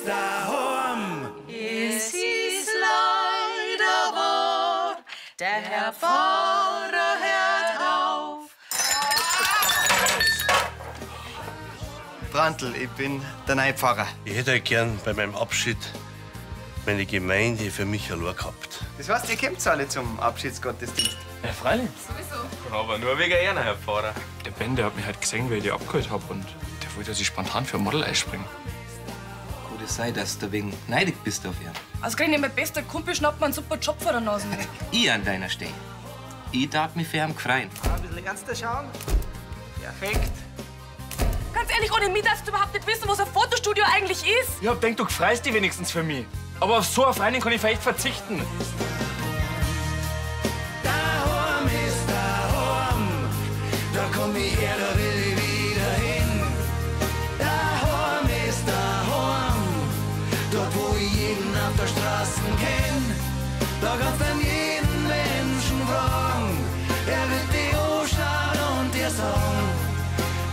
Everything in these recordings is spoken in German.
ist daheim. Es ist leider wahr, der Herr Pfarrer hört auf. Brandl, ich bin der neue Pfarrer. Ich hätte gern bei meinem Abschied meine Gemeinde für mich allein gehabt. Das heißt, ihr kommt alle zum Abschiedsgottesdienst? Ja, freilich. Sowieso. Aber nur wegen einer, Herr Pfarrer. Der Ben, der hat mich halt gesehen, weil ich die abgeholt habe und der wollte, dass ich spontan für ein Model einspringe. Kann es sein, dass du wegen neidig bist auf ihn? Ausgerechnet mein bester Kumpel schnappt mir einen super Job vor der Nase. Ich an deiner Stelle. Ich darf mich für ihn freuen. Ein bisschen ernster schauen. Perfekt. Ganz ehrlich, ohne mich darfst du überhaupt nicht wissen, was ein Fotostudio eigentlich ist. Ich hab gedacht, du freust dich wenigstens für mich. Aber auf so eine Freundin kann ich vielleicht verzichten. Daheim ist daheim. Da komm ich her, da will ich wieder hin. Daheim ist daheim. Dort, wo ich jeden auf der Straße kenn. Da kannst du jeden Menschen fragen. Er wird dich anschauen und dir sagen,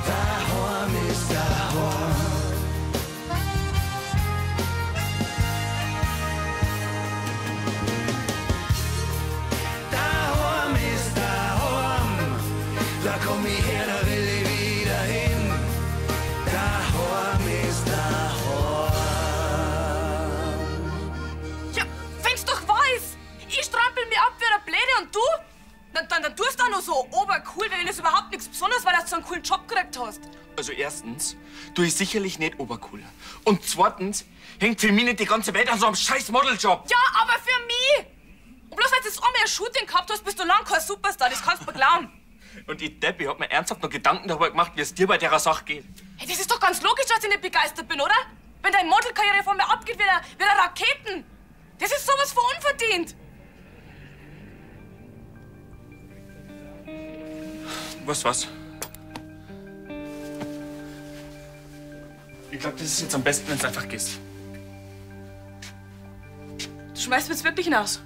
daheim ist daheim. Daheim ist daheim. Da komm ich her, da will ich wieder hin. Daheim ist daheim. Ja, wenn's doch weiß. Ich strampel mir ab wie eine Bläde und du? Dann tust du auch noch so obercool, weil das überhaupt nichts Besonderes, weil du so einen coolen Job gekriegt hast. Also erstens, du ist sicherlich nicht obercool. Und zweitens hängt für mich nicht die ganze Welt an so einem scheiß Modeljob. Ja, aber für mich. Und bloß weil du jetzt einmal ein Shooting gehabt hast, bist du lang kein Superstar. Das kannst du mir glauben. Und ich Depp, ich hab mir ernsthaft noch Gedanken darüber gemacht, wie es dir bei der Sache geht. Hey, das ist doch ganz logisch, dass ich nicht begeistert bin, oder? Wenn deine Modelkarriere von mir abgeht wie der Raketen. Das ist sowas von unverdient. Weißt du was? Ich glaube, das ist jetzt am besten, wenn du einfach gehst. Du schmeißt mich jetzt wirklich hinaus.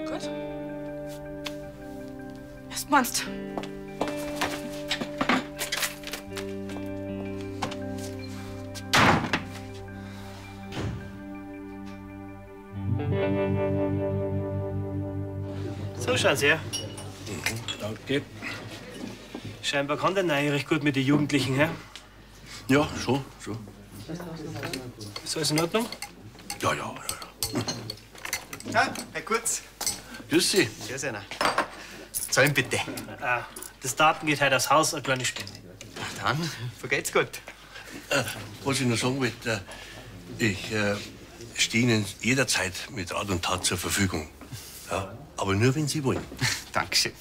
Gut. Was meinst du? So schaut's her. Danke. Scheinbar kann der Neue recht gut mit den Jugendlichen, hä? Ja, schon. Ist alles in Ordnung? Ja. Ja, Herr Kurz. Grüß Sie. Servus, einer. Zahlen bitte. Ah, das Daten geht heute aufs Haus, eine kleine Spende. Dann, vergeht's gut. Was ich noch sagen wollte, ich stehe Ihnen jederzeit mit Rat und Tat zur Verfügung. Ja, aber nur, wenn Sie wollen. Dankeschön.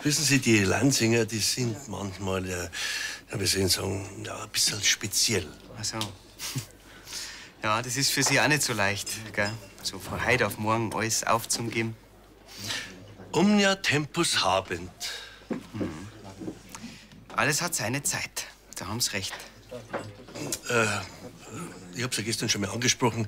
Wissen Sie, die Lansinger, die sind manchmal, wie soll ich sagen, ja, ein bisschen speziell. Ach so. Ja, das ist für Sie auch nicht so leicht, gell? So von heute auf morgen alles aufzugeben. Omnia tempus habent. Alles hat seine Zeit. Da haben Sie recht. Ich hab's ja gestern schon mal angesprochen.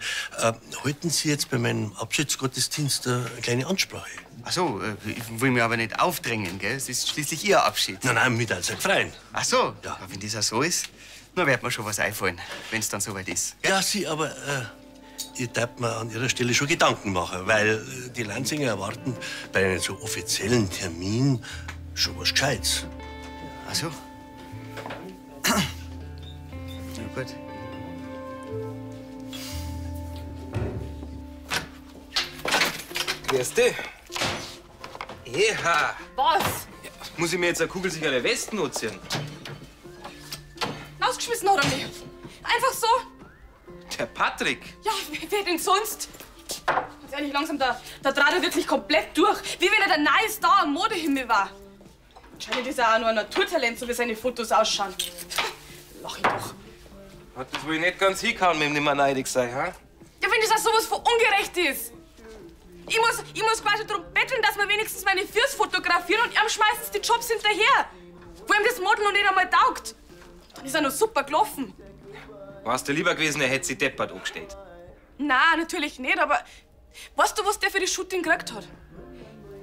Halten Sie jetzt bei meinem Abschiedsgottesdienst eine kleine Ansprache? Ach so, ich will mir aber nicht aufdrängen, gell? Es ist schließlich Ihr Abschied. Nein, mit als Freien. Ach so, Ja. ja, wenn das auch so ist, dann wird mir schon was einfallen, wenn es dann soweit ist. Ja, Sie, aber ich darf mir an Ihrer Stelle schon Gedanken machen, weil die Lansinger erwarten bei einem so offiziellen Termin schon was Gescheites. Ach so. Na gut. Grüß dich. Ja. Was? Muss ich mir jetzt eine kugelsichere Weste anziehen? Rausgeschmissen hat er mich. Einfach so. Der Patrick. Ja, wer denn sonst? Ganz ehrlich, langsam, der dreht er wirklich komplett durch. Wie wenn er der neue Star am Modehimmel war. Anscheinend ist er auch nur ein Naturtalent, so wie seine Fotos ausschauen. Lach ich doch. Hat das wohl nicht ganz hingehauen mit dem nimmer neidig sein, ha? Ja, wenn das auch sowas von ungerecht ist. Ich muss quasi darum betteln, dass wir wenigstens meine Füße fotografieren und ihm schmeißen sie die Jobs hinterher. Wo ihm das Model noch nicht einmal taugt. Dann ist er noch super gelaufen. Warst du lieber gewesen, er hätte sich deppert angestellt. Nein, natürlich nicht, aber weißt du, was der für das Shooting gekriegt hat?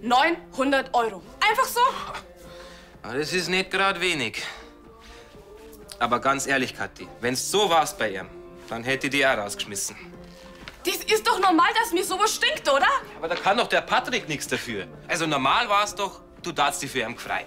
900 €. Einfach so. Aber das ist nicht gerade wenig. Aber ganz ehrlich, Kathi, wenn's so warst bei ihm, dann hätte ich die auch rausgeschmissen. Das ist doch normal, dass mir sowas stinkt, oder? Aber da kann doch der Patrick nichts dafür. Also normal war's doch, du darfst dich für ihn frei.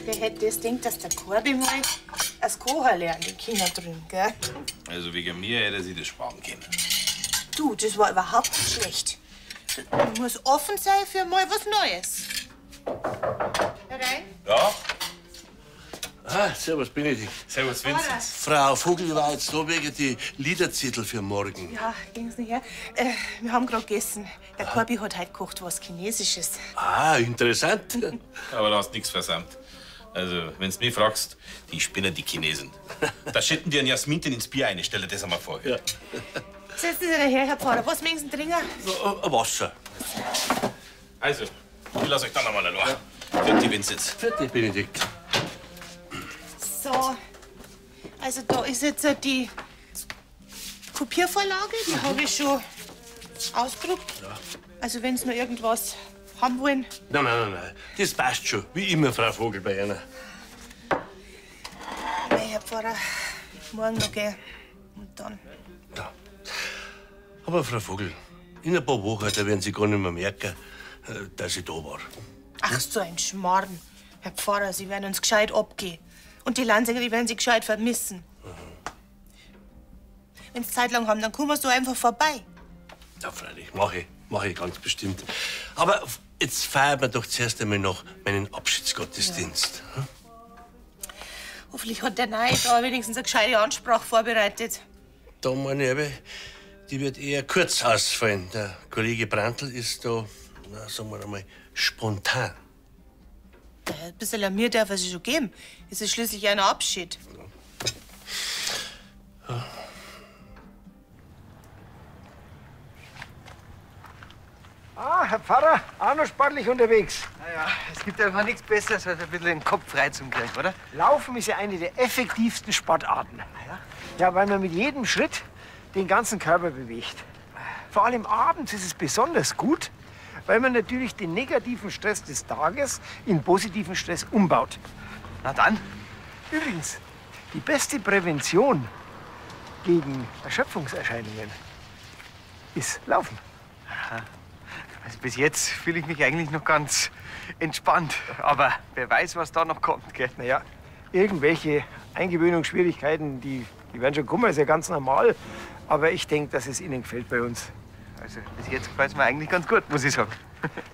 Wer hätte das gedacht, dass der Korbi mal als Kocher lernt, die Kinder drüben, gell? Also wegen mir hätte sie das sparen können. Du, das war überhaupt nicht schlecht. Man muss offen sein für mal was Neues. Herein? Ja? Ah, servus, Benedikt. Servus, Vincent. Frau Vogel war jetzt da wegen die Liederzettel für morgen. Ja, ging's nicht her. Wir haben gerade gegessen. Der Korbi hat heute gekocht was Chinesisches. Ah, interessant. Aber du hast nichts versammelt. Also, wenn du mich fragst, die spinnen die Chinesen. Da schütten die ein Jasminchen ins Bier ein, stell dir das einmal vor. Ja. Setzen Sie her, Herr Pfarrer. Was möchten Sie trinken? Wasser. Also, ich lass euch dann einmal allein. Für die Vincent. Für die Benedikt. So, also da ist jetzt die Kopiervorlage, die habe ich schon ausgedruckt. Ja. Also wenn Sie noch irgendwas haben wollen. Nein. Das passt schon. Wie immer, Frau Vogel, bei Ihnen. Nein, Herr Pfarrer, morgen noch gehen. Und dann. Ja. Aber Frau Vogel, in ein paar Wochen da werden Sie gar nicht mehr merken, dass ich da war. Ach, so ein Schmarrn. Herr Pfarrer, Sie werden uns gescheit abgehen. Und die Lansinger, die werden Sie gescheit vermissen. Wenn Sie Zeit lang haben, dann kommen wir so einfach vorbei. Ja, freilich, mach ich ganz bestimmt. Aber jetzt feiern wir doch zuerst einmal noch meinen Abschiedsgottesdienst. Ja. Hoffentlich hat der Neue da wenigstens eine gescheite Ansprache vorbereitet. Da meine ich, aber, die wird eher kurz ausfallen. Der Kollege Brandl ist da, na, sagen wir einmal, spontan. Ein bisschen an mir darf er sich schon geben. Es ist schließlich ein Abschied. Ja. Ah, Herr Pfarrer, auch noch sportlich unterwegs. Naja, es gibt einfach nichts Besseres, als ein bisschen den Kopf frei zu kriegen, oder? Laufen ist ja eine der effektivsten Sportarten. Ja, weil man mit jedem Schritt den ganzen Körper bewegt. Vor allem abends ist es besonders gut, weil man natürlich den negativen Stress des Tages in positiven Stress umbaut. Na dann. Übrigens, die beste Prävention gegen Erschöpfungserscheinungen ist Laufen. Aha. Also bis jetzt fühle ich mich eigentlich noch ganz entspannt. Aber wer weiß, was da noch kommt, gell? Naja, irgendwelche Eingewöhnungsschwierigkeiten, die werden schon kommen, ist ja ganz normal. Aber ich denke, dass es Ihnen gefällt bei uns. Also bis jetzt gefällt es mir eigentlich ganz gut, muss ich sagen.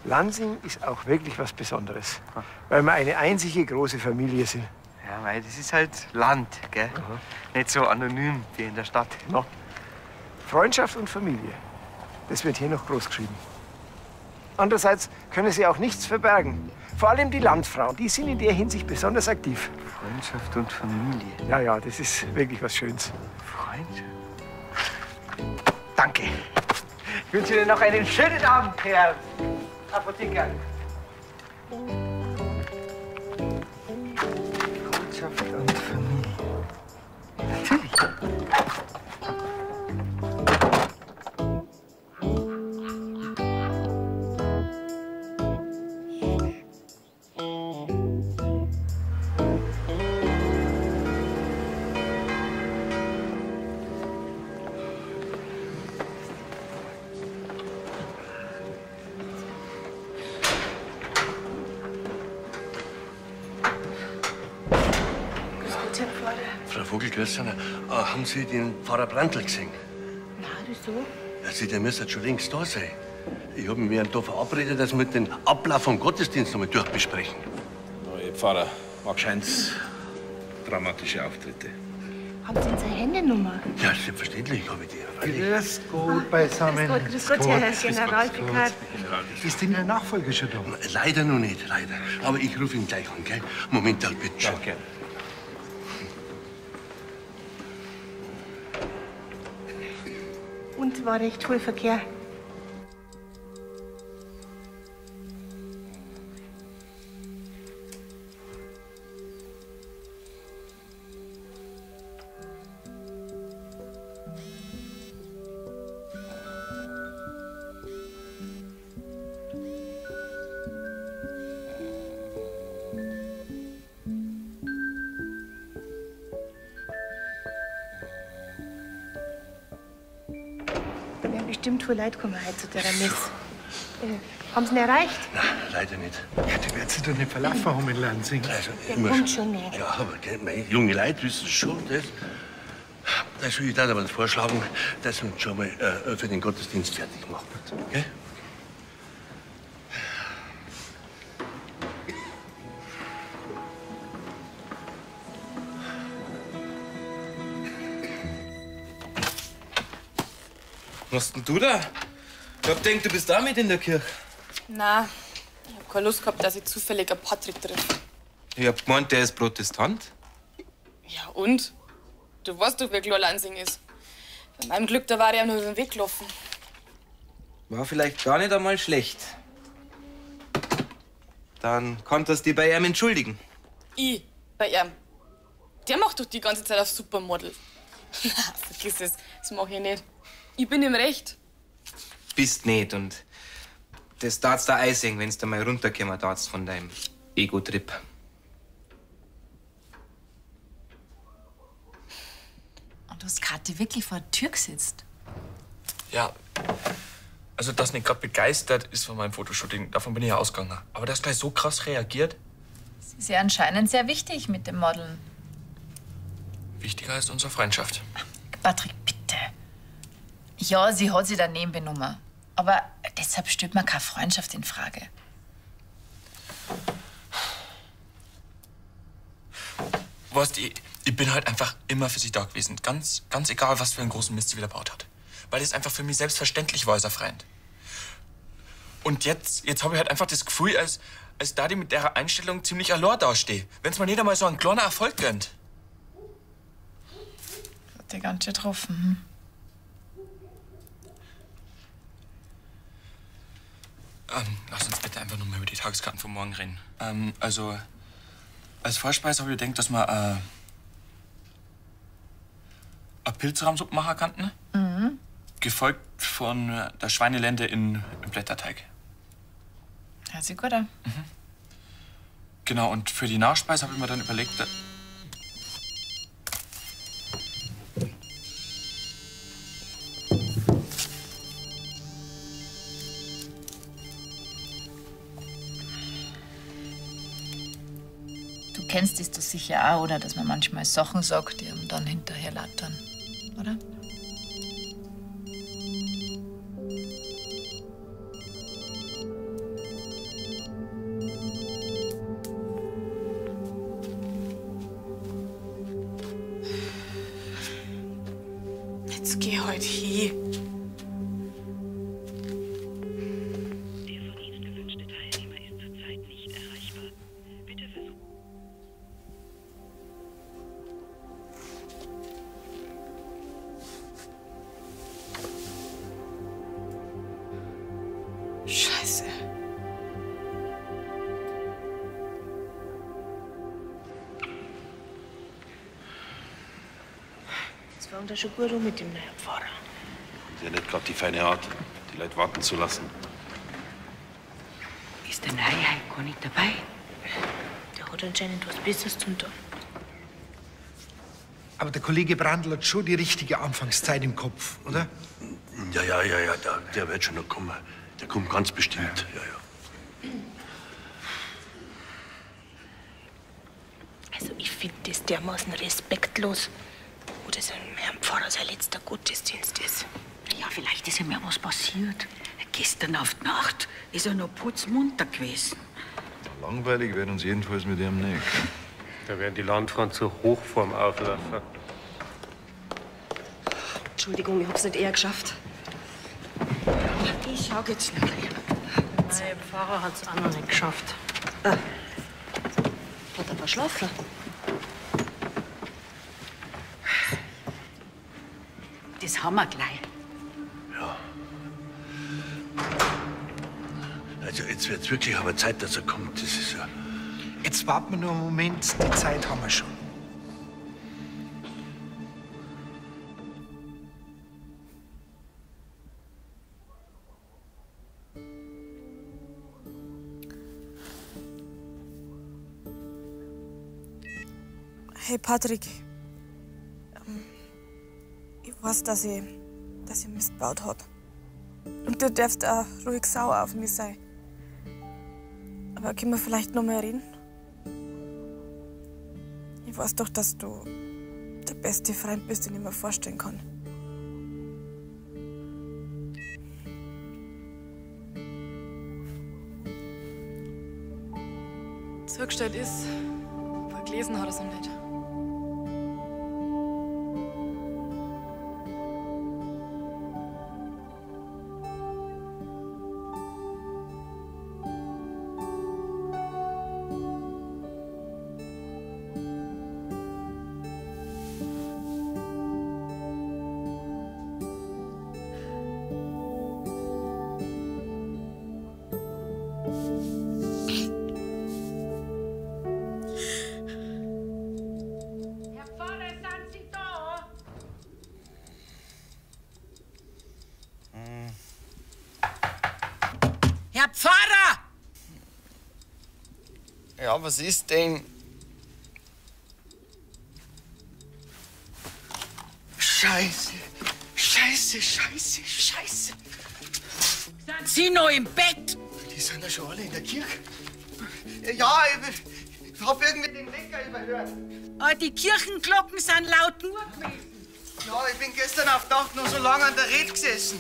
Lansing ist auch wirklich was Besonderes, weil wir eine einzige große Familie sind. Ja, weil das ist halt Land, gell? Nicht so anonym wie in der Stadt. No. Freundschaft und Familie, das wird hier noch groß geschrieben. Andererseits können Sie auch nichts verbergen. Vor allem die Landfrauen, die sind in der Hinsicht besonders aktiv. Freundschaft und Familie. Ja, das ist wirklich was Schönes. Freundschaft. Danke. Ich wünsche Ihnen noch einen schönen Abend, Herr Apotheker. Freundschaft und Familie. Natürlich. Vogel, grüß Sie. Haben Sie den Pfarrer Brandl gesehen? Na, wieso? Also, der müsste schon längst da sein. Ich habe mich während da verabredet, dass wir den Ablauf vom Gottesdienst noch mal durchbesprechen. Neue Pfarrer mag scheint's dramatische Auftritte. Haben Sie seine Handynummer? Ja, selbstverständlich habe ich die. Grüß Gott beisammen. Grüß Gott, Herr Generalvikar. Ist denn der Nachfolger schon da? Leider noch nicht, leider. Aber ich rufe ihn gleich an, gell? Moment, halt bitte schon. Danke. Und war recht viel Verkehr. Bestimmt viele Leute kommen heute zu der Messe. Haben Sie ihn erreicht? Nein, leider nicht. Ja, die wird sich doch nicht verlaufen haben in Lansing. Also, Der immer kommt schon nicht. Ja, aber gell, meine junge Leute wissen schon das. Also, ich würde aber vorschlagen, dass wir uns schon mal für den Gottesdienst fertig machen. Gell? Was denn du da? Ich hab gedacht, du bist da mit in der Kirche. Na, ich hab keine Lust gehabt, dass ich zufällig einen Patrick treffe. Ich hab gemeint, der ist Protestant. Ja, und? Du weißt doch, wie klar Lansing ist. Bei meinem Glück, da war er nur über den Weg gelaufen. War vielleicht gar nicht einmal schlecht. Dann konntest du dich bei ihm entschuldigen. Ich, bei ihm. Der macht doch die ganze Zeit auf Supermodel. Na, vergiss es. Das mach ich nicht. Ich bin im Recht. Bist nicht und das darfst du einsehen, wenn's da mal runterkommen darfst von deinem Ego-Trip. Und du hast Kathi wirklich vor der Tür gesetzt. Ja, also dass nicht gerade begeistert ist von meinem Fotoshooting, davon bin ich ja ausgegangen. Aber dass gleich so krass reagiert, Das ist ja anscheinend sehr wichtig mit dem Modeln. wichtiger ist unsere Freundschaft. Patrick, bitte. Ja, sie hat sich daneben benommen. Aber deshalb stellt man keine Freundschaft in Frage. Weißt, ich bin halt einfach immer für sie da gewesen. Ganz egal, was für einen großen Mist sie wieder baut hat. Weil es einfach für mich selbstverständlich war als ein Freund. Und jetzt habe ich halt einfach das Gefühl, als da die mit der Einstellung ziemlich allein dastehe. Wenn's mir nicht einmal so ein kleiner Erfolg gönnt. Hat dich ganz schön getroffen. Lass uns bitte einfach nur mal über die Tageskarten von morgen reden. Also, als Vorspeise habe ich gedacht, dass wir eine Pilzrahmsuppe machen könnten. Mhm. Gefolgt von der Schweinelende im Blätterteig. Hört sich gut an. Genau, und für die Nachspeise habe ich mir dann überlegt, Du kennst das doch sicher auch, oder? Dass man manchmal Sachen sagt, die einem dann hinterher lattern, oder? Jetzt geh halt hin. Scheiße. Das war da schon gut um mit dem neuen Pfarrer. Der hat nicht gerade die feine Art, die Leute warten zu lassen. Ist der Neue heute gar nicht dabei? Der hat anscheinend was Besseres zu tun. Aber der Kollege Brandl hat schon die richtige Anfangszeit im Kopf, oder? Ja, der wird schon noch kommen. Der kommt ganz bestimmt. Ja. Also ich finde das dermaßen respektlos. Oder so ein Herrn Pfarrer sein letzter Gottesdienst ist. Ja, vielleicht ist ihm ja was passiert. Gestern auf die Nacht ist er noch putzmunter gewesen. Langweilig wird uns jedenfalls mit ihm nicht. Da werden die Landfrauen zur Hochform auflaufen. Entschuldigung, ich hab's nicht eher geschafft. Ich schau jetzt schnell. Mein Pfarrer hat's auch noch nicht geschafft. Hat er verschlafen? Das haben wir gleich. Also jetzt wird's wirklich aber Zeit, dass er kommt. Das ist ja... Jetzt warten wir nur einen Moment, die Zeit haben wir schon. Hey Patrick, ich weiß, dass ich Mist gebaut hab. Und du darfst auch ruhig sauer auf mich sein. Aber können wir vielleicht noch mal reden? Ich weiß doch, dass du der beste Freund bist, den ich mir vorstellen kann. Zugestellt ist, aber gelesen hat er es noch nicht. Herr Pfarrer! Ja, was ist denn? Scheiße, Scheiße, Scheiße, Scheiße. Sind Sie noch im Bett? Die sind ja schon alle in der Kirche. Ja, ich hab irgendwie den Wecker überhört. Ah, die Kirchenglocken sind laut nur gewesen. Ja, ich bin gestern auf der Nacht noch so lange an der Red gesessen.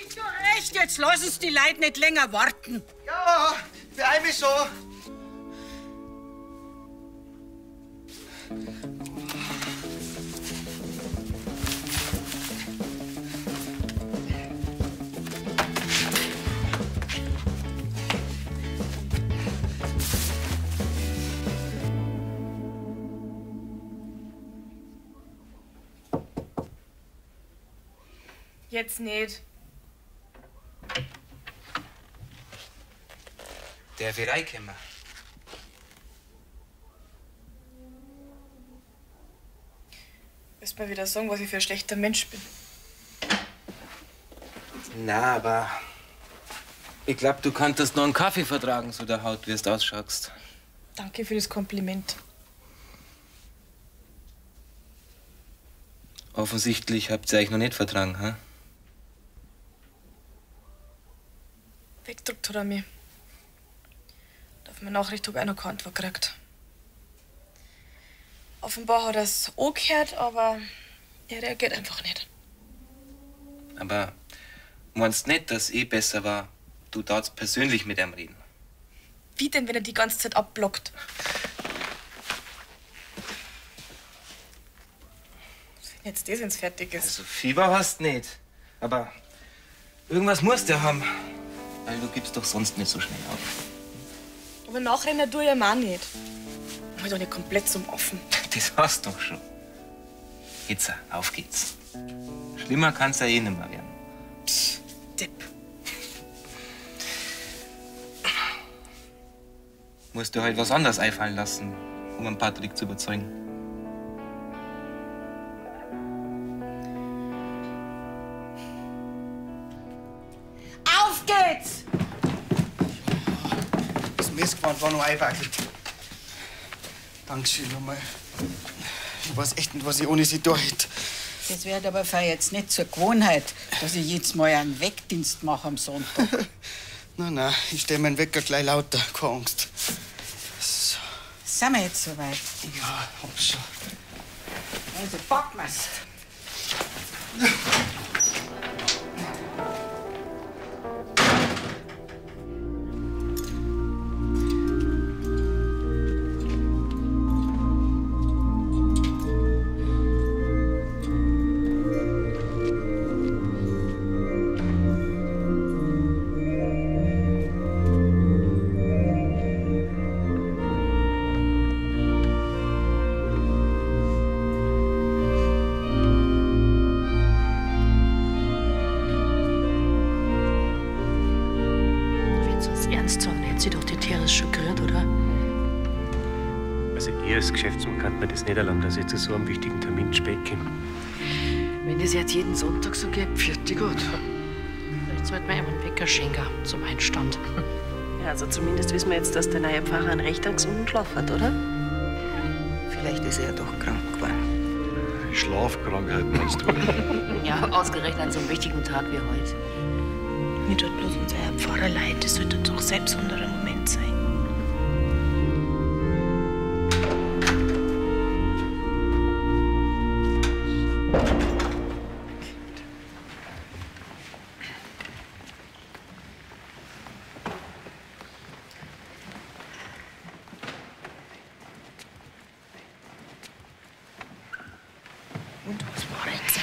Ist doch recht, jetzt lassen Sie die Leute nicht länger warten. Ja, beeil mich so. Jetzt nicht. Der wird reinkommen. Wirst mal wieder sagen, was ich für ein schlechter Mensch bin. Na, aber ich glaub, du könntest noch einen Kaffee vertragen, so der Haut, wie du ausschaust. Danke für das Kompliment. Offensichtlich habt ihr euch noch nicht vertragen, ha? Weggedrückt hat er mich. Und auf meine Nachricht hab ich auch noch keine Antwort gekriegt. Offenbar hat er es auch gehört, aber er reagiert einfach nicht. Aber meinst nicht, dass besser war, du darfst persönlich mit ihm reden? Wie denn, wenn er die ganze Zeit abblockt? Wenn jetzt das, wenn's fertig ist. Also Fieber hast nicht. Aber irgendwas musst du haben. Weil du gibst doch sonst nicht so schnell auf. Aber nachrennen tue ich ihm auch nicht. Ich bin doch nicht komplett zum Offen. Das hast du doch schon. Jetzt, auf geht's. Schlimmer kann's ja eh nicht mehr werden. Psst, Depp. Musst du halt was anderes einfallen lassen, um einen Patrick zu überzeugen. Auf geht's! Das Messgewand war noch eingewackelt. Dankeschön nochmal. Ich weiß echt nicht, was ich ohne Sie da hätte. Das wird aber für jetzt nicht zur Gewohnheit, dass ich jetzt mal einen Wegdienst mache am Sonntag. Nein, ich stell meinen Wecker gleich lauter. Keine Angst. So. Sind wir jetzt soweit? Ja, hab schon. Also packen wir's. Als Geschäftsmann kann man das nicht erlauben, dass ich zu so einem wichtigen Termin spät komme. Wenn das jetzt jeden Sonntag so geht, pfiat die gut. Vielleicht sollte man ihm einen Wecker schenken zum Einstand. Ja, also zumindest wissen wir jetzt, dass der neue Pfarrer einen rechtangsunden Schlaf hat, oder? Vielleicht ist er ja doch krank geworden. Schlafkrankheit meinst du? Ja, ausgerechnet an so einem wichtigen Tag wie heute. Mir tut bloß unser Herr Pfarrer leid. Das sollte doch sein besonderer Moment sein.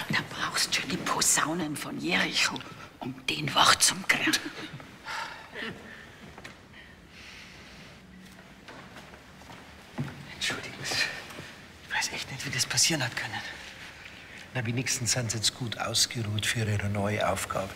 Da brauchst du die Posaunen von Jericho, um den wach zu kriegen. Entschuldigung, ich weiß echt nicht, wie das passieren hat können. Na, wenigstens sind sie jetzt gut ausgeruht für ihre neue Aufgabe.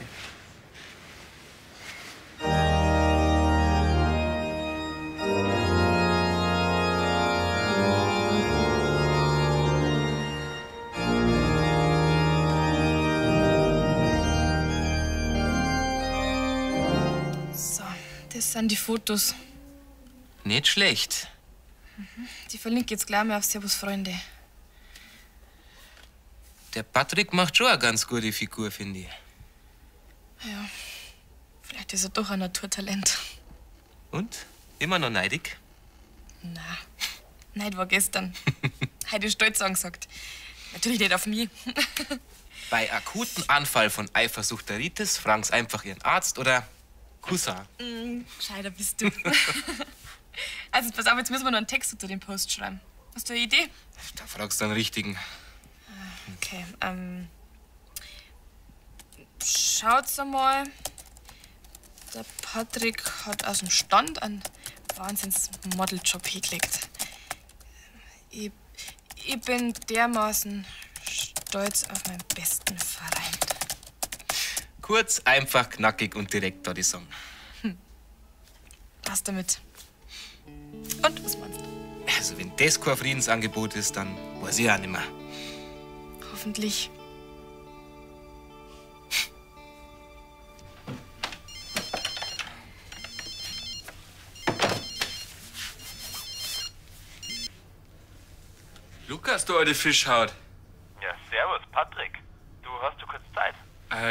Das sind die Fotos. Nicht schlecht. Die verlinke ich jetzt gleich mal auf Servus Freunde. Der Patrick macht schon eine ganz gute Figur, finde ich. Ja, vielleicht ist er doch ein Naturtalent. Und? Immer noch neidig? Na, Neid war gestern. Heute ist stolz angesagt. Natürlich nicht auf mich. Bei akuten Anfall von Eifersuchteritis fragen Sie einfach Ihren Arzt oder Cousin. Gescheiter bist du. Also, pass auf, jetzt müssen wir noch einen Text unter den Post schreiben. Hast du eine Idee? Da fragst du einen richtigen. Okay, schaut's einmal. Der Patrick hat aus dem Stand einen Wahnsinns-Modeljob hingelegt. Ich bin dermaßen stolz auf meinen besten Verein. Kurz, einfach, knackig und direkt, da die Song. Was damit? Und, was meinst du? Also, wenn das kein Friedensangebot ist, dann weiß ich auch nicht mehr. Hoffentlich. Lukas, du alte Fischhaut. Ja, servus, Patrick. Hast du kurz Zeit?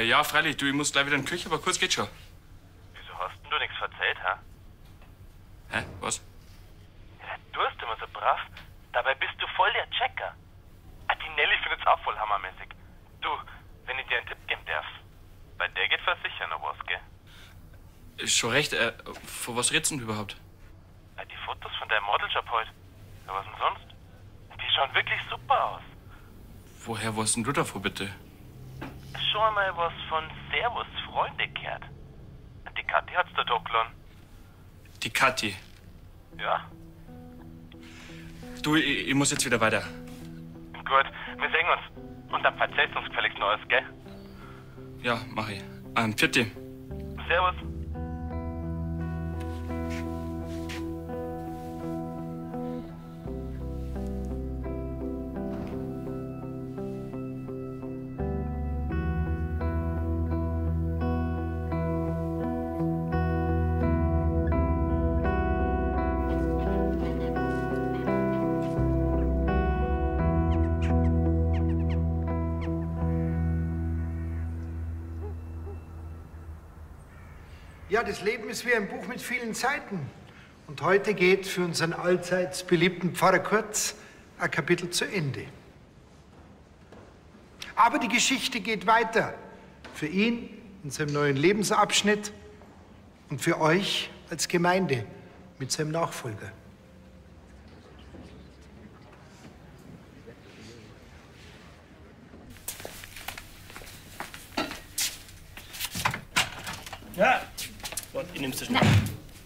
Ja, freilich. Du, ich muss gleich wieder in die Küche, aber kurz geht schon. Wieso hast denn du nichts erzählt, hä? Hä? Was? Ja, du bist immer so brav. Dabei bist du voll der Checker. Die Nelly findet's auch voll hammermäßig. Du, wenn ich dir einen Tipp geben darf. Bei der geht fast sicher noch was, gell? Ist schon recht. Vor was redest du denn überhaupt? Die Fotos von deinem Modeljob heute. Ja, was denn sonst? Die schauen wirklich super aus. Woher weißt denn du davon, bitte? Schon mal was von Servus Freunde gehört. Die Kathi hat's da hochgeladen. Die Kathi? Ja. Du, ich muss jetzt wieder weiter. Gut, wir sehen uns. Und dann erzählst du uns gefälligst Neues, gell? Ja, mach ich. Vierte. Servus. Ja, das Leben ist wie ein Buch mit vielen Seiten. Und heute geht für unseren allseits beliebten Pfarrer Kurz ein Kapitel zu Ende. Aber die Geschichte geht weiter. Für ihn in seinem neuen Lebensabschnitt und für euch als Gemeinde mit seinem Nachfolger. Ja, warte, ich nehm's dir schnell.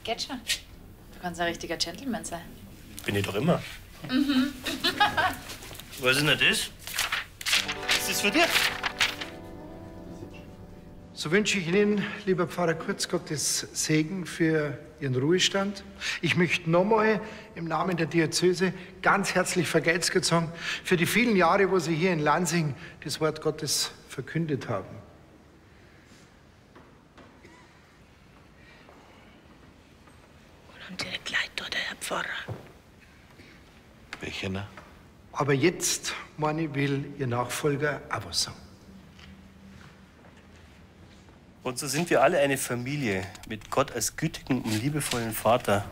Geht schon. Du kannst ein richtiger Gentleman sein. Bin ich doch immer. Mhm. Was ist denn das? Ist das für dich? So wünsche ich Ihnen, lieber Pfarrer Kurz, Gottes Segen für Ihren Ruhestand. Ich möchte nochmal im Namen der Diözese ganz herzlich vergelt's sagen für die vielen Jahre, wo Sie hier in Lansing das Wort Gottes verkündet haben. Und direkt leid dort, der Herr Pfarrer. Welcher? Aber jetzt, meine, will Ihr Nachfolger auch was sagen. Und so sind wir alle eine Familie, mit Gott als gütigen und liebevollen Vater.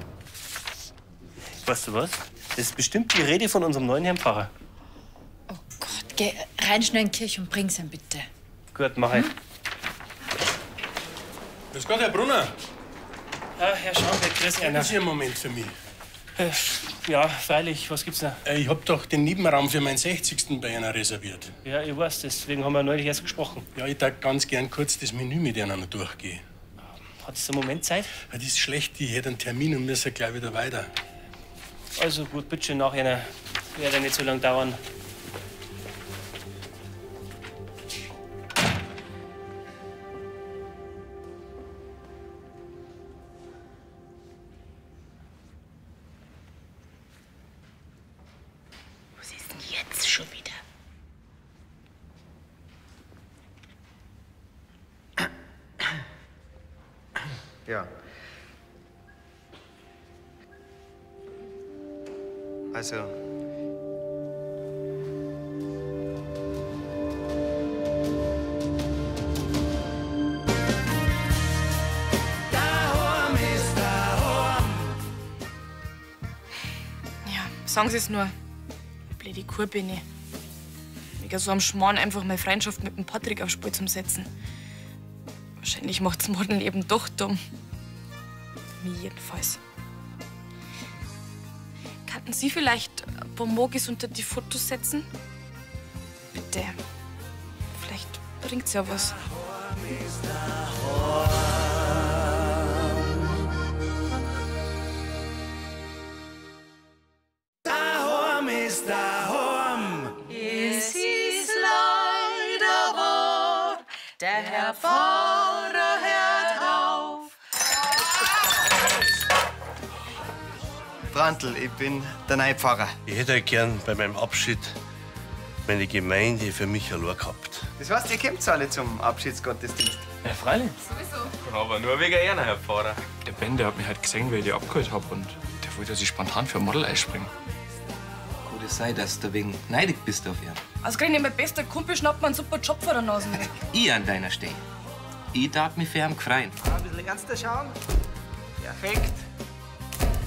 Weißt du was? Das ist bestimmt die Rede von unserem neuen Herrn Pfarrer. Geh rein schnell in die Kirche und bring's ihm bitte. Gut, mach ich. Grüß Gott, Herr Brunner. Ah, Herr Schambeck, grüß Hätten einer. Sie einen Moment für mich? Ja, freilich. Was gibt's da? Ich hab doch den Nebenraum für meinen 60. bei Ihnen reserviert. Ja, ich weiß, deswegen haben wir neulich erst gesprochen. Ja, ich darf ganz gern kurz das Menü mit Ihnen noch durchgehen. Hat es einen Moment Zeit? Ja, das ist schlecht, ich hätte einen Termin und müssen gleich wieder weiter. Also gut, bitte schön, nachher. Wird ja nicht so lange dauern. Was ist denn jetzt schon wieder? Ja. Also. Ja, sagen Sie es nur. Blöde Kur bin ich. Wegen so einem Schmarrn einfach meine Freundschaft mit dem Patrick aufs Spiel zum Setzen. Wahrscheinlich macht's Modeln eben doch dumm. Mir jedenfalls. Könnten Sie vielleicht ein paar Mogis unter die Fotos setzen? Bitte. Vielleicht bringt's ja was. Es ist leider wahr, der Herr Pfarrer hört auf. Brandl, ich bin der neue Pfarrer. Ich hätte euch gern bei meinem Abschied meine Gemeinde für mich allein gehabt. Das heißt, ihr kommt alle zum Abschiedsgottesdienst. Ja, freilich. Sowieso. Aber nur wegen einer, Herr Pfarrer. Der Ben, der hat mich halt gesehen, wie ich die abgeholt habe. Und der wollte sich spontan für ein Model einspringen. Kann es sein, dass du wegen neidig bist auf ihn? Ausgerechnet mein bester Kumpel schnappt mir einen super Job vor der Nase weg. Ich an deiner Stelle. Ich darf mich für ihn freuen. Ein bisschen ernster schauen. Perfekt.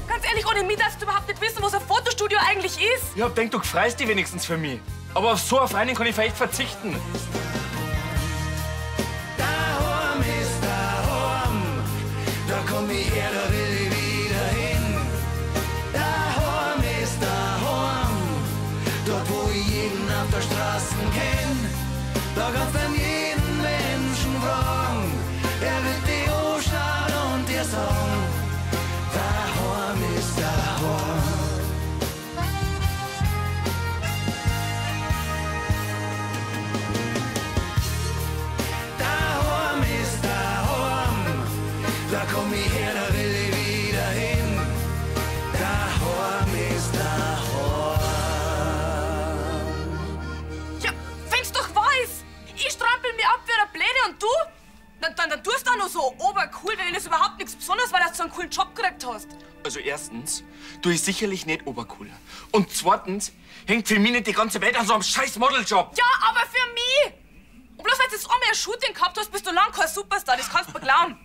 Ganz ehrlich, ohne mich darfst du überhaupt nicht wissen, was ein Fotostudio eigentlich ist. Ich hab gedacht, du freust dich wenigstens für mich. Aber auf so eine Freundin kann ich vielleicht verzichten. Da komm ich her, da will ich wieder hin. Daheim ist daheim, dort wo ich jeden auf der Straße kenn. Da kannst du jeden Menschen fragen, er wird dich anschauen und dir sagen, daheim ist daheim. Daheim ist daheim, da komm ich her, da will ich wieder hin. Daheim ist daheim. Ja, wenn's doch wahr ist. Ich strampel mich ab wie eine Blöde und du? Dann tust du auch noch so obercool, wenn das überhaupt nichts Besonderes, weil du so einen coolen Job gekriegt hast. Also erstens, du bist sicherlich nicht obercool. Und zweitens, hängt für mich nicht die ganze Welt an so einem scheiß Modeljob. Ja, aber für mich! Und bloß weil du jetzt einmal ein Shooting gehabt hast, bist du lang kein Superstar, das kannst du mir glauben.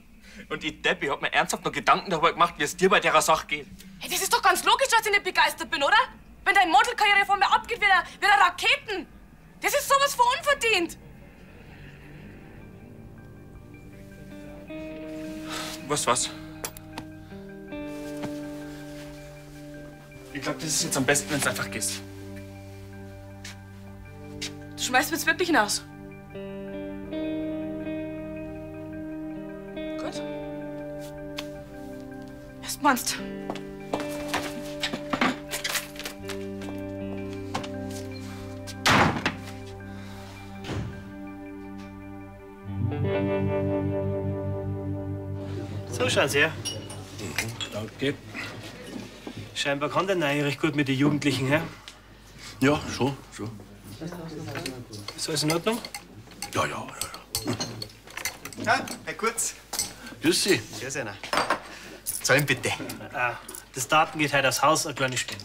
Und ich Depp, ich hab mir ernsthaft noch Gedanken darüber gemacht, wie es dir bei der Sache geht. Hey, das ist doch ganz logisch, dass ich nicht begeistert bin, oder? Wenn deine Modelkarriere von mir abgeht wie der Raketen. Das ist sowas von unverdient. Weißt du was? Ich glaube, das ist jetzt am besten, wenn du einfach gehst. Du schmeißt mich jetzt wirklich hinaus. Gut. Was meinst du? So schauen Sie her. Danke. Scheinbar kann der Neue recht gut mit den Jugendlichen, hä? Ja, schon. Ist alles in Ordnung? Ja. Ja, Herr Kurz. Grüß Sie. Grüß einer. Zahlen bitte. Das Daten geht heute aufs Haus, eine kleine Spende.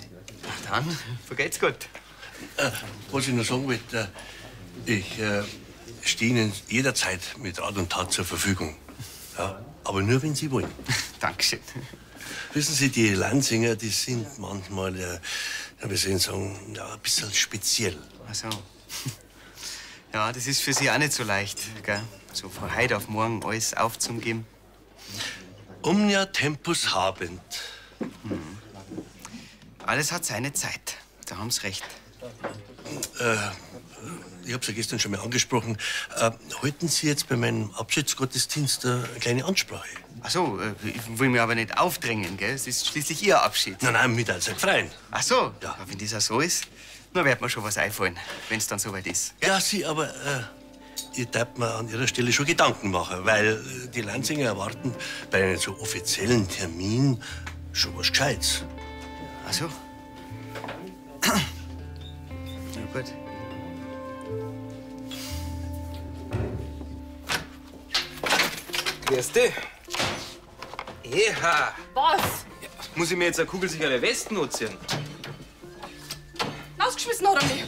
Dann, vergeht's gut. Was ich noch sagen wollte, ich stehe Ihnen jederzeit mit Rat und Tat zur Verfügung. Ja, aber nur, wenn Sie wollen. Dankeschön. Wissen Sie, die Lansinger, die sind manchmal, wie soll ich sagen, ja, ein bisschen speziell. Ach so. Ja, das ist für Sie auch nicht so leicht, gell? So von heute auf morgen alles aufzugeben. Omnia tempus habent. Alles hat seine Zeit. Da haben Sie recht. Ich hab's ja gestern schon mal angesprochen. Halten Sie jetzt bei meinem Abschiedsgottesdienst eine kleine Ansprache? Ach so, ich will mich aber nicht aufdrängen, gell? Es ist schließlich Ihr Abschied. Nein, mit als Freien. Ach so, ja. Wenn das auch so ist, dann wird mir schon was einfallen, wenn es dann soweit ist. Ja, Sie, aber ich darf mir an Ihrer Stelle schon Gedanken machen, weil die Lansinger erwarten bei einem so offiziellen Termin schon was Gescheites. Ach so. Na gut. Grüß dich. Eha. Was? Muss ich mir jetzt eine kugelsichere Weste nutzen? Rausgeschmissen hat er mich.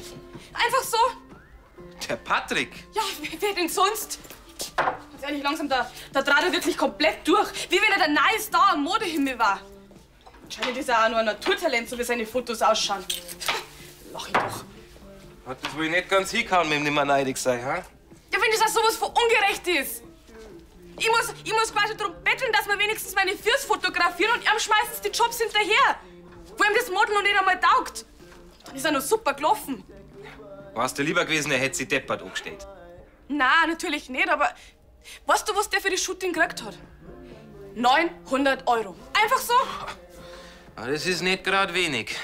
Einfach so. Der Patrick. Ja, wer denn sonst? Ganz ehrlich, langsam, da trat er wirklich komplett durch. Wie wenn er der neue Star am Modehimmel war. Anscheinend ist er auch nur ein Naturtalent, so wie seine Fotos ausschauen. Lach ich doch. Hat das wohl nicht ganz hingehauen mit dem nicht mehr neidig sein, ha? Ja, wenn das auch sowas von ungerecht ist. Ich muss quasi darum betteln, dass wir wenigstens meine Füße fotografieren und ihm schmeißen die Jobs hinterher. Wo ihm das Modeln noch nicht einmal taugt. Dann ist er noch super gelaufen. Warst du lieber gewesen, er hätte sich deppert angestellt. Nein, natürlich nicht, aber weißt du, was der für das Shooting gekriegt hat? 900 €. Einfach so. Ah, das ist nicht gerade wenig.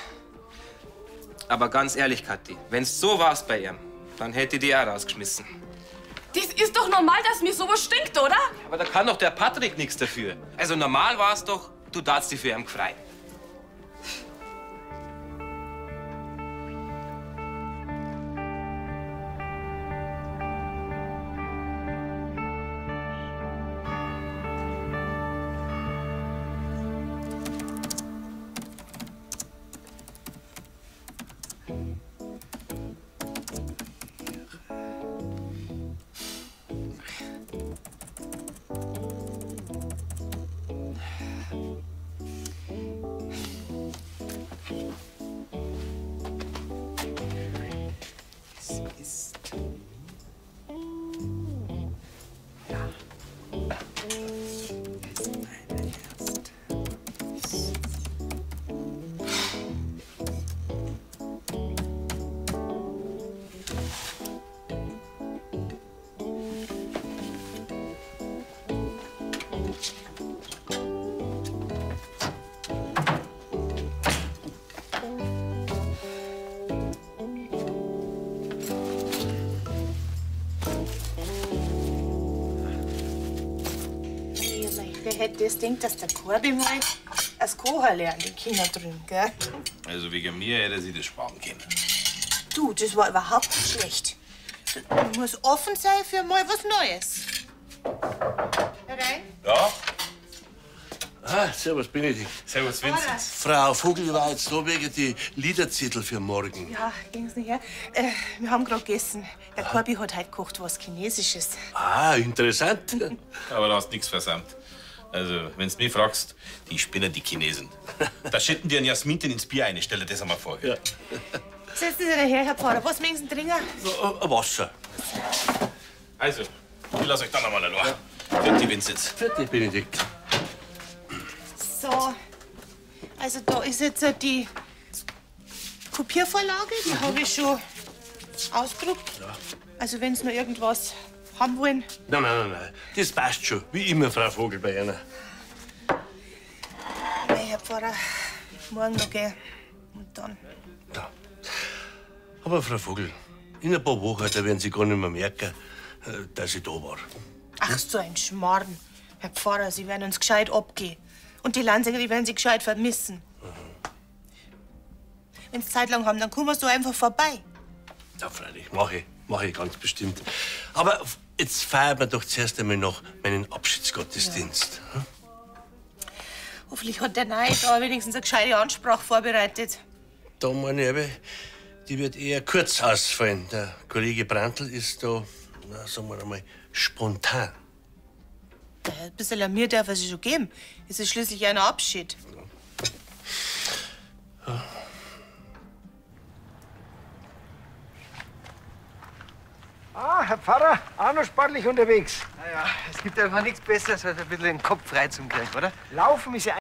Aber ganz ehrlich, Kathi, wenn's so war's bei ihm, dann hätte ich die auch rausgeschmissen. Das ist doch normal, dass mir sowas stinkt, oder? Aber da kann doch der Patrick nichts dafür. Also normal war's doch, du darfst dich für ihn gefreut. Wer hätte das gedacht, dass der Korbi mal als Kocher lernt, die Kinder drüben, gell? Also wegen mir hätte sie das sparen können. Du, das war überhaupt nicht schlecht. Man muss offen sein für mal was Neues. Herein? Ja? Ah, servus, Benedikt. Servus, Vincent. Frau Vogel war jetzt da wegen die Liederzettel für morgen. Ja, ging's nicht her. Wir haben gerade gegessen. Der Korbi hat heute gekocht was Chinesisches. Ah, interessant. Aber da hast nichts versammelt. Also, wenn's mich fragst, die spinnen die Chinesen. Da schütten die einen Jasminten ins Bier ein, stell dir das einmal vor. Ja. Setzen Sie daher, Herr Pfarrer. Was möchten Sie trinken? Wasser. Also, ich lass euch dann einmal allein. Vierte Vinzenz. Vierte Benedikt. So. Also da ist jetzt die Kopiervorlage, die habe ich schon ausgedruckt. Ja. Also wenn Sie noch irgendwas haben wollen. Nein. Das passt schon. Wie immer, Frau Vogel, bei Ihnen. Nein, Herr Pfarrer, morgen noch gehen. Und dann. Aber Frau Vogel, in ein paar Wochen da werden Sie gar nicht mehr merken, dass ich da war. Ach, so ein Schmarrn. Herr Pfarrer, Sie werden uns gescheit abgehen. Und die Lansinger, die werden Sie gescheit vermissen. Wenn Sie Zeit lang haben, dann kommen wir so einfach vorbei. Ja, freilich, mach ich ganz bestimmt. Aber jetzt feiern wir doch zuerst einmal noch meinen Abschiedsgottesdienst. Ja. Hoffentlich hat der Neue da wenigstens eine gescheite Ansprache vorbereitet. Da meine ich, aber, die wird eher kurz ausfallen. Der Kollege Brandl ist da, na, sagen wir einmal, spontan. Ein bisschen an mir darf er sich schon geben. Es ist schließlich ein Abschied. Ja. Ah, Herr Pfarrer, auch noch sportlich unterwegs. Naja, es gibt einfach nichts Besseres, als ein bisschen den Kopf frei zum kriegen, oder? Laufen ist ja